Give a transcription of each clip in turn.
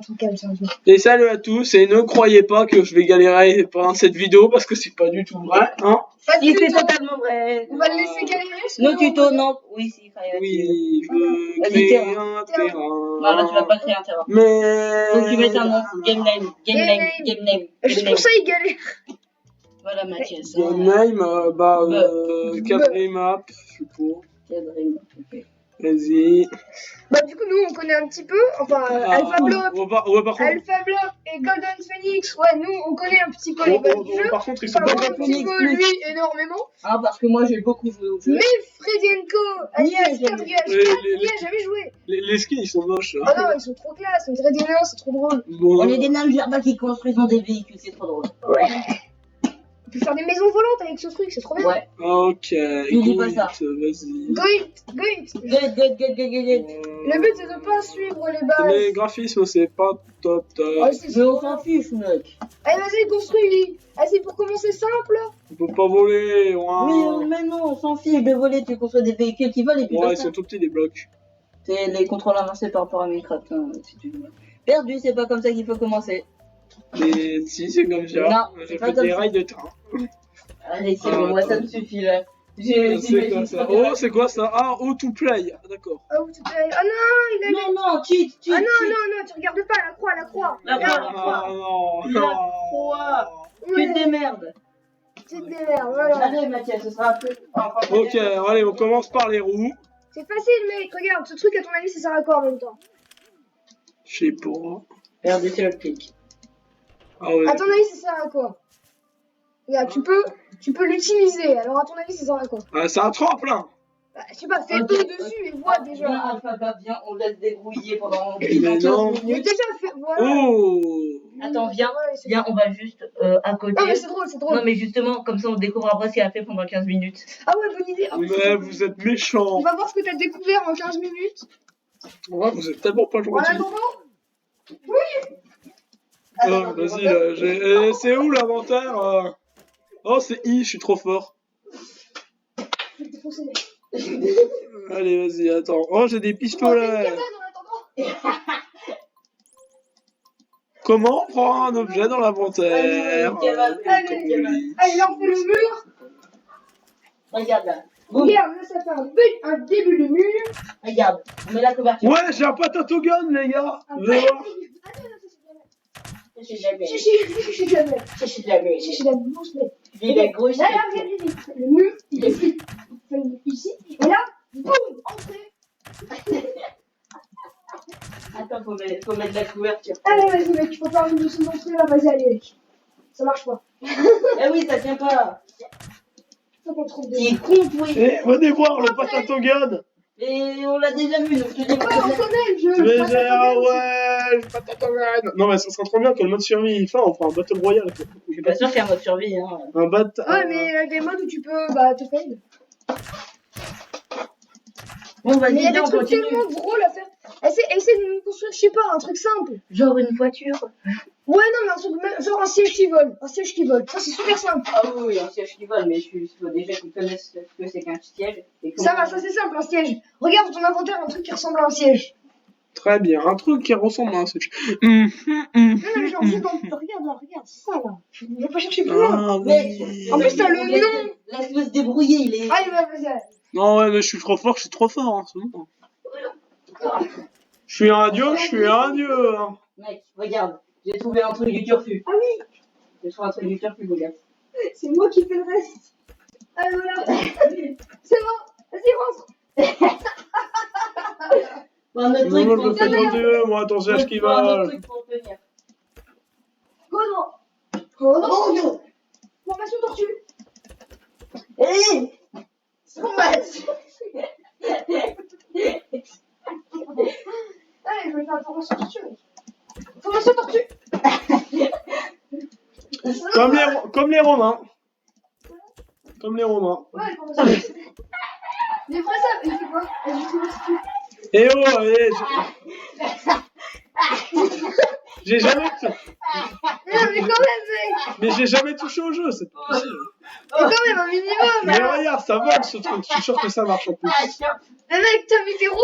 un truc calme, sérieusement. Et salut à tous, et ne croyez pas que je vais galérer pendant cette vidéo parce que c'est pas du tout vrai, hein. Si, c'est totalement vrai. On va le laisser galérer. Nos tutos, non. Oui, si, Oui, je veux Vas-y, créer terrain. un terrain. Non, là, tu vas pas créer un terrain. Mais... Faut que tu mettes un nom. Game name. Game name. Game name. Juste pour ça, il galère. Voilà, Mathias. Game name, cadré map, je sais pas. Vas-y. Bah, du coup, nous, on connaît un petit peu. Enfin, Alpha Block. Ouais, par contre... Alpha Block et Golden Phoenix. Ouais, nous, on connaît un petit peu les bases du jeu. Par contre, ils sont Enfin, pas moi, un petit peu, lui, énormément. Ah, parce que moi, j'ai beaucoup joué au jeu. Mais Freddy Co, alias 4 n'y a jamais joué. Les skins, ils sont moches. Ah non, ils sont trop classe. On dirait des nains, c'est trop drôle. Bon, On est des nains gerbas qui construisent des véhicules, c'est trop drôle. Ouais. On peut faire des maisons volantes avec ce truc, c'est trop bien. Ouais. ok, N'oublie pas ça. Vas-y. Go it. Good. Le but, c'est de pas suivre les bases. Les graphismes, c'est pas top. Ah, c'est Mais on s'en fiche, mec. Allez, vas-y, construis. Ah, c'est pour commencer simple. On peut pas voler. Mais non, on s'en fiche de voler, tu construis des véhicules qui volent et puis Ouais, ils basta. sont tout petits, les blocs. C'est les contrôles avancés par rapport à Minecraft, hein, si tu veux. Perdu, c'est pas comme ça qu'il faut commencer. Mais si, c'est comme ça. Non, J'ai pas fait comme des ça. rails de train. Allez, c'est bon, moi ça me suffit là. C'est quoi ça? Oh, c'est quoi ça? Ah, Auto-play. D'accord. Ah, où tu peux aller. Ah non, il a mis. Non, cheat. Ah non, tu regardes pas, la croix. La croix. Ah non. La croix. Tu te démerdes. Tu te démerdes, voilà. Allez, Mathias, ce sera plus. Ok, allez, on commence par les roues. C'est facile, mec, regarde, ce truc, à ton avis, ça sert à quoi en même temps? Je sais pas. Perdu, c'est le clic. Ah ouais. À ton avis, ça sert à quoi? Regarde, tu peux l'utiliser, alors à ton avis, ça sert à quoi? Ah, c'est un tremplin. Bah, je sais pas, fais Ok. E dessus et vois déjà. Viens, Alpha, viens, on laisse débrouiller pendant Mais 15 non. Mais minutes. déjà, voilà. Oh. Attends, viens, Ouais, c'est- viens, on va juste à côté. Non, mais c'est drôle, c'est drôle. Non, mais justement, comme ça, on découvre après ce qu'il a fait pendant 15 minutes. Ah ouais, bonne idée. Ah ouais, Mais vous êtes méchants. on va voir ce que t'as découvert en 15 minutes. Ouais, vous êtes tellement pas En gentils. attendant, Ah, vas-y, là, c'est où l'inventaire? Oh, c'est I, je suis trop fort. je vais te défoncer. Allez, vas-y, attends. Oh, j'ai des On va faire une pistolets. cabane en attendant. Comment on prend un objet dans l'inventaire? Allez, là, on fait le mur. Regarde là. Boum. Regarde, là, ça fait un début de mur. Regarde, on met la couverture. Ouais, j'ai un patate gun, les gars. Vous allez voir. Je sais jamais. Chichi jamais. Je sais jamais. Chichi jamais. Non, je l'ai. Il est gros, Là, regarde, le mur, il est plus. Ici. Et là, boum, entrée. Attends, faut mettre la couverture. Allez, vas-y, mec, tu peux faire une dessous d'entrée là, vas-y, allez. Ça marche pas. Eh oui, ça tient pas. Faut qu'on trouve des. Il est con, oui. Eh, venez voir le patate gun. Et on l'a déjà vu, donc je te dis Ouais, on connaît le jeu. Mais ouais, le patate gun. Non, mais ça serait trop bien que le mode survie, enfin, on fera un battle royale. Je suis pas sûr qu'il y a un mode survie. Hein. Un bat. Ouais, mais il y a des modes où tu peux te fail. Bon, Mais il y vas-y, a des viens, on trucs continue. tellement drôles à faire. Essaye de nous construire, je sais pas, un truc simple. Genre une voiture. Ouais, non, mais un truc, genre un siège qui vole. Un siège qui vole. Ça, c'est super simple. Ah oui, un siège qui vole, mais il faut déjà qu'ils connaissent ce que c'est qu'un siège. Et Ça va, ça c'est simple, un siège. Regarde dans ton inventaire un truc qui ressemble à un siège. Très bien, un truc qui ressemble à un switch. Non, mais genre, c'est dans... Regarde là, regarde, c'est ça là. Je vais pas chercher plus loin. Ah Mais, oui. En plus, t'as le nom. Laisse-le se débrouiller, il est. Allez, vas-y. Non, ouais, mais je suis trop fort, je suis trop fort. Hein, c'est bon. Je suis un dieu. Hein. Mec, regarde, j'ai trouvé un truc du turfu. Ah oui, J'ai trouvé un truc du turfu, regarde. c'est moi qui fais le reste. Allez, voilà. C'est bon, vas-y, rentre. Un autre Non, truc moi, je pour me fais tenir. ton dieu, moi, ton siège qui Un autre va. truc pour tenir. Chrono. Formation tortue. Hé Allez, je vais faire la formation tortue. Formation tortue. Comme les Romains. Comme les Romains. Ouais, formation tortue. Les vrais ça, il fait quoi? Vas-y, je te laisse. Et oh, allez, j'ai jamais. Non, mais quand même, mec. Mais j'ai jamais touché au jeu, c'est pas possible. Mais quand même, un minimum. Mais regarde, ça vole ce truc, je suis sûr que ça marche en plus. Mais mec, t'as mis tes roues.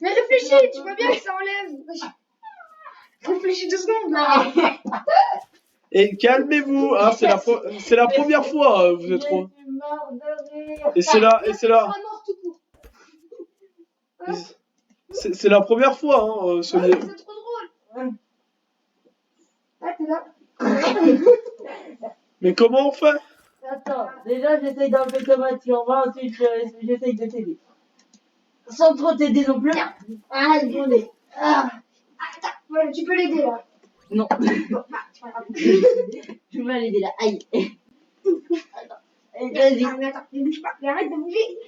Mais réfléchis, tu vois bien que ça enlève. réfléchis 2 secondes. Et calmez-vous, hein, c'est la première fois, vous êtes trop. Je suis mort de rire. Et c'est là, Tu seras mort tout court. c'est la première fois, hein, ce Ah, livre. c'est trop drôle. Ah, t'es là. Mais comment on fait? Attends, déjà j'essaye d'enlever Thomas sur moi, ensuite j'essaye de t'aider. Sans trop t'aider non plus. Ah, attendez. Ah. Attends, voilà, tu peux l'aider là. Non. Bon, bah, c'est pas grave. Tu vas l'aider là. Aïe. Attends. Allez, vas-y. Ah, mais attends, ne bouge pas, mais arrête de bouger.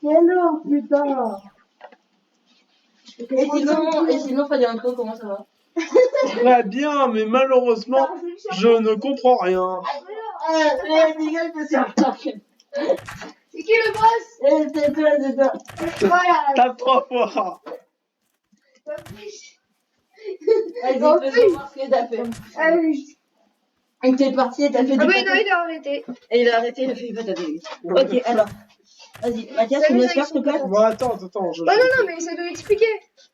Hello, putain. Et Et sinon, fallait un truc, comment ça va? Très bien, mais malheureusement, je ne comprends rien. Miguel, je suis en retard. C'est qui le boss? C'est toi. Voilà. Tape 3 fois. Vas-y, En fais plus. voir ce que t'as fait. Ah oui. Et t'es parti et t'as fait Ah du oui, non, patin. il a arrêté. Et il a arrêté, il a fait du patin. Ok, alors. Vas-y, Mathias, tu me laisses faire, s'il te plaît? Bon, attends, je... Non, mais essaie de l'expliquer.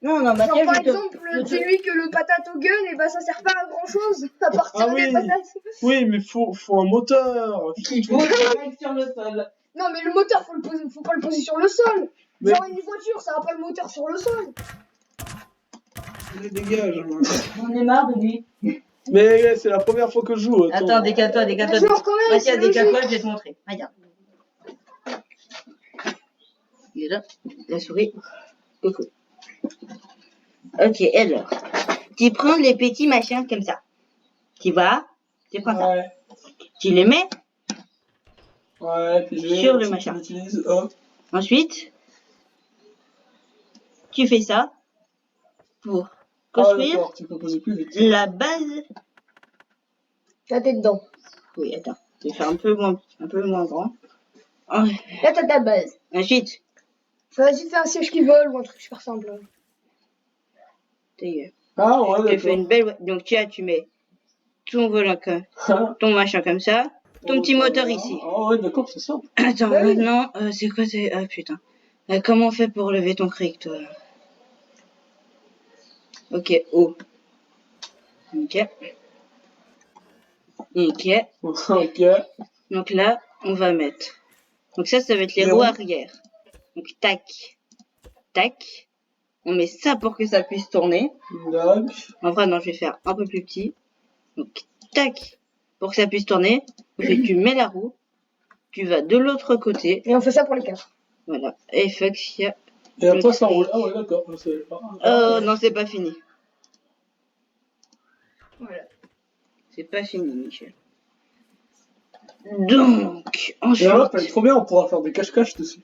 Non, Genre, Mathias, par je te... exemple, dis-lui que le patate au gun, et bah, ça sert pas à grand chose. À part tirer Ah oui. des patates. Oui, mais faut un moteur. Qui pose direct sur le sol. Non, mais le moteur, faut pas le poser sur le sol. Mais- Genre, une voiture, ça a pas le moteur sur le sol. Mais dégage. On est marre de lui. Mais c'est la première fois que je joue. Attends, décale-toi. Genre, quand même, Mathias, c'est décale-toi, logique. je vais te montrer. Regarde. Il est là, la souris. Coucou. Ok, alors. Tu prends les petits machins comme ça. Tu vois? Tu prends ça. Ouais. Tu les mets. Ouais, puis Sur le machin. Utilise, hop. Ensuite, tu fais ça pour Ah, construire d'accord, tu peux poser plus vite. la base. Là, t'es dedans. Oui, attends. Je vais faire un peu moins grand. Là, t'as ta base. Ensuite, Vas-y, fais un siège qui vole ou un truc super simple. ta gueule. Ah, ouais, Tu fais d'accord. une belle. Donc, tu mets ton volant, ton machin comme ça, ton petit moteur ici. Ah, ouais, d'accord, c'est simple. Attends, Bah oui. maintenant, c'est quoi c'est. Ah putain. Comment on fait pour lever ton cric, toi? Ok, haut. Ok. Ok. Ok. Donc là, on va mettre. Donc ça va être les Les roues roues. arrière. Donc tac. Tac. On met ça pour que ça puisse tourner. D'accord. En vrai, non, je vais faire un peu plus petit. Donc tac. Pour que ça puisse tourner. Ensuite, tu mets la roue. Tu vas de l'autre côté. Et on fait ça pour les 4. Voilà. Et fuck, il y a. Et après, ça roule. Ah, ouais, d'accord. Je savais pas. Oh non, c'est pas fini. Voilà. C'est pas fini, Michel. Donc, Et ensuite. alors, elle est trop bien, on pourra faire des cache-cache dessus.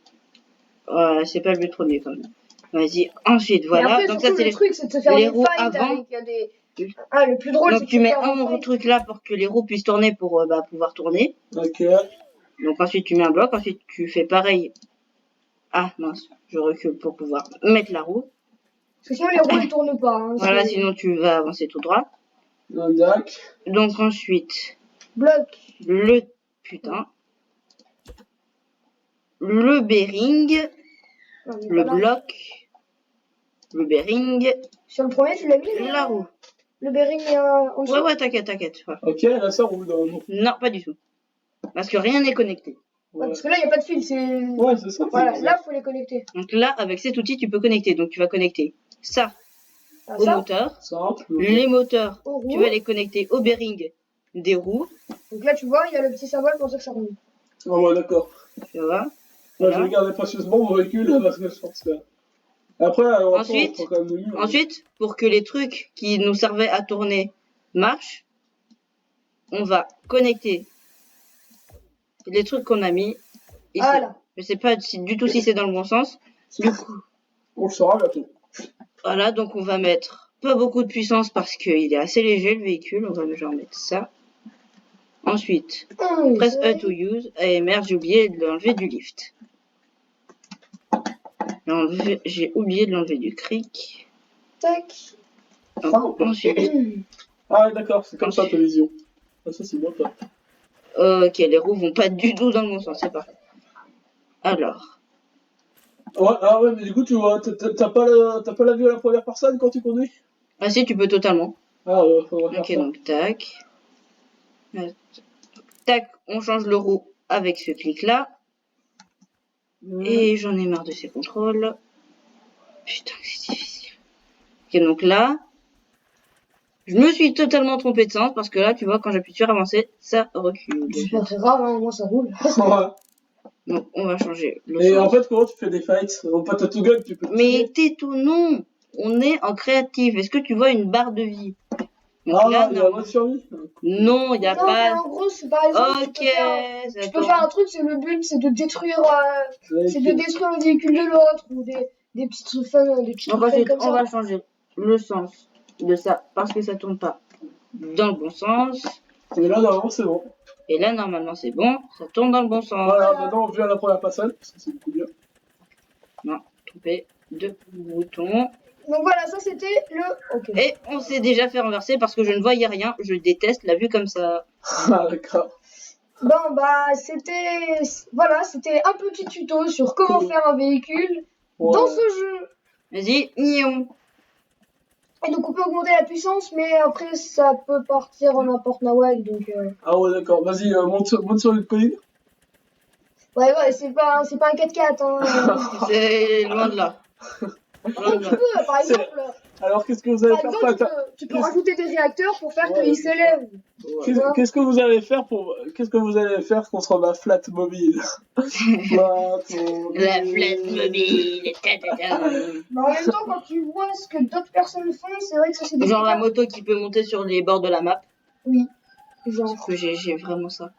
C'est pas le but premier quand même. Vas-y, ensuite, voilà. Et après, Donc, surtout, ça, c'est le truc, c'est de se faire les des roues fights avant. avec des... Ah, le plus drôle, c'est Donc, de tu se mets faire des un fights. truc là pour que les roues puissent tourner pour pouvoir tourner. Ok. Donc, ensuite, tu mets un bloc. Ensuite, tu fais pareil. Ah, mince, je recule pour pouvoir mettre la roue. Parce que sinon, les roues, ils tournent pas. Hein, Voilà, c'est- sinon, tu vas avancer tout droit. D'accord. Donc, ensuite, Bloc. le putain. Le bearing. Non, mais Le voilà. bloc. Le bearing. Sur le premier, tu l'as mis La roue. Le bearing en dessous. Ouais, t'inquiète. Ouais. Ok, là, ça roule normalement. Non, pas du tout. Parce que rien n'est connecté. Ouais, parce que là, il n'y a pas de fil. C'est... Ouais, c'est ça. Voilà, c'est là, faut les connecter. Donc là, avec cet outil, tu peux connecter. Donc tu vas connecter ça Ah, au ça, moteur. simple. Les moteurs, aux roues. tu vas les connecter au bearing des roues. Donc là, tu vois, il y a le petit symbole pour dire que ça roule. Ah, ouais, d'accord. Tu vois. Moi, Voilà. je vais garder précieusement mon véhicule parce que je pense que. Après, Ensuite- on prend quand même le mur. Ensuite, pour que les trucs qui nous servaient à tourner marchent, on va connecter les trucs qu'on a mis ici. Voilà. Je sais pas du tout si c'est dans le bon sens. Du coup, On le saura bientôt. voilà, donc on va mettre pas beaucoup de puissance parce qu'il est assez léger le véhicule. On va genre mettre ça. Ensuite, press E to use. Et merde, j'ai oublié de l'enlever du lift. J'ai oublié de l'enlever du cric. Tac. Donc, ensuite, Ah, ouais, d'accord, c'est comme ça, ta vision. Ah, ça, c'est bon, toi. ok, les roues vont pas du tout dans le bon sens, c'est parfait. Alors, Ouais, ah ouais, mais du coup, tu vois, t'as pas la vue à la première personne quand tu conduis? Ah si, tu peux totalement. Ah, faudra faire Ok, ça. donc tac. Tac, on change le roue avec ce clic-là. Et j'en ai marre de ces contrôles. Putain, que c'est difficile. Ok, donc là, je me suis totalement trompé de sens parce que là, tu vois, quand j'appuie sur avancer, ça recule. C'est pas très grave, hein, moi ça roule. Ouais. Donc, on va changer le Et sens. en fait, comment tu fais des fights? Donc, pas tout gun, tu peux Mais tais tout, non. On est en créatif. Est-ce que tu vois une barre de vie? Donc Ah, là, il y a non. mode survie. Non, il n'y a Non, mais pas. en gros, c'est par exemple, Ok, tu peux faire un truc, c'est le but, c'est de détruire, c'est de Ok. détruire le véhicule de l'autre, ou des petits trucs fun, des petits trucs fun comme On ça. va changer le sens de ça parce que ça tourne pas dans le bon sens. Et là, normalement, c'est bon. Et là, normalement, c'est bon. Ça tourne dans le bon sens. Voilà, maintenant, on vient à la première passade, parce que c'est beaucoup bien. Non, trompé de bouton. Donc voilà, ça c'était le. Ok. Et on s'est déjà fait renverser parce que je ne voyais rien. Je déteste la vue comme ça. Ah, d'accord. Bon, bah, c'était. Voilà, c'était un petit tuto sur comment faire un véhicule dans Ouais. ce jeu. Vas-y, nion. Et donc on peut augmenter la puissance, mais après ça peut partir en n'importe nawak, donc. Ah ouais, d'accord. Vas-y, monte sur le colline. Ouais, c'est pas un 4x4, hein. C'est loin de là. Loin de Tu là. peux, par exemple. Alors, qu'est-ce que vous allez Par faire exemple, tu peux rajouter des réacteurs pour faire Ouais, qu'ils s'élèvent. Qu'est-ce que vous allez faire contre ma flat mobile? Flat mobile. La flotte mobile. Ta, ta, ta. Mais en même temps, quand tu vois ce que d'autres personnes font, c'est vrai que ça c'est des Genre la super- moto qui peut monter sur les bords de la map. Oui. Genre. Parce que j'ai vraiment ça.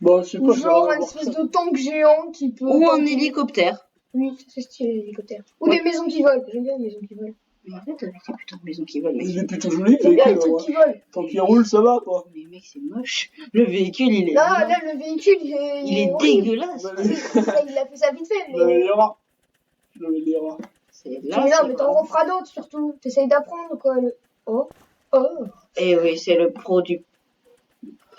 Bon, je sais Ou pas, genre un faire espèce de tank géant qui peut. Ou un tanker. hélicoptère. Oui, c'est stylé l'hélicoptère. Ou Oui. des maisons qui volent. J'aime bien les maisons qui volent. Mais en fait, avec ces putains de maisons qui volent, mec. Il est plutôt joli, J'aime bien les véhicule, trucs ouais. qui volent. Tant qu'il roule, ça va, quoi. Mais mec, c'est moche. Le véhicule, il est. Là, le véhicule, Il est horrible. dégueulasse. Bah, Il a fait ça vite fait, Je vais mais. les rats. Je vais les rats. C'est Mais là. non, c'est mais t'en vraiment- referas d'autres surtout. T'essayes d'apprendre quoi. Oh. Oh. Eh oui, c'est le pro du.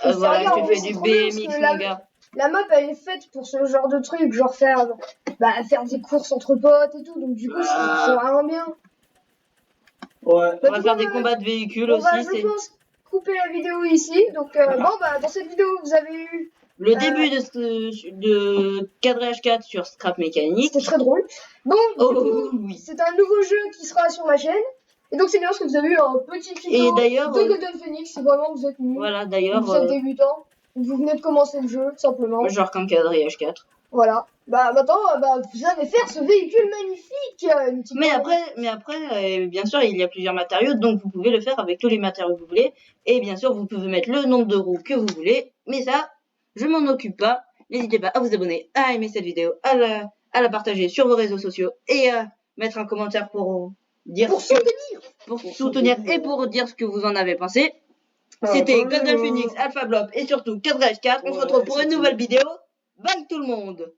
Et Voilà, sérieux, en je te plus, fais c'est du trop bien, parce BMX, que mon gars. La map, elle est faite pour ce genre de truc, genre faire des courses entre potes et tout. Donc du coup, c'est vraiment bien. Ouais. On va faire des combats de véhicules On va, aussi. je C'est pense, couper la vidéo ici. Donc bon, bah dans cette vidéo, vous avez eu. le début de Cadrage 4 sur Scrap Mécanique. C'était très drôle. Bon, Oh du coup, oui. c'est un nouveau jeu qui sera sur ma chaîne. Et donc c'est bien parce que vous avez eu un petit tuto Et d'ailleurs, de Golden Phoenix si vraiment vous êtes nul. Voilà, Ou d'ailleurs, vous êtes débutant. Ou vous venez de commencer le jeu, tout simplement. genre comme Cadrage 4. Voilà. Bah maintenant, vous allez faire ce véhicule magnifique. Mythic Mais Power. après, bien sûr, il y a plusieurs matériaux, donc vous pouvez le faire avec tous les matériaux que vous voulez. Et bien sûr, vous pouvez mettre le nombre de roues que vous voulez. Mais ça, je m'en occupe pas. N'hésitez pas à vous abonner, à aimer cette vidéo, à la partager sur vos réseaux sociaux et à mettre un commentaire pour dire pour soutenir et pour dire ce que vous en avez pensé. C'était Golden Phoenix, Alpha Blob et surtout Cadrage 4. On se retrouve pour une nouvelle vidéo. Bye tout le monde!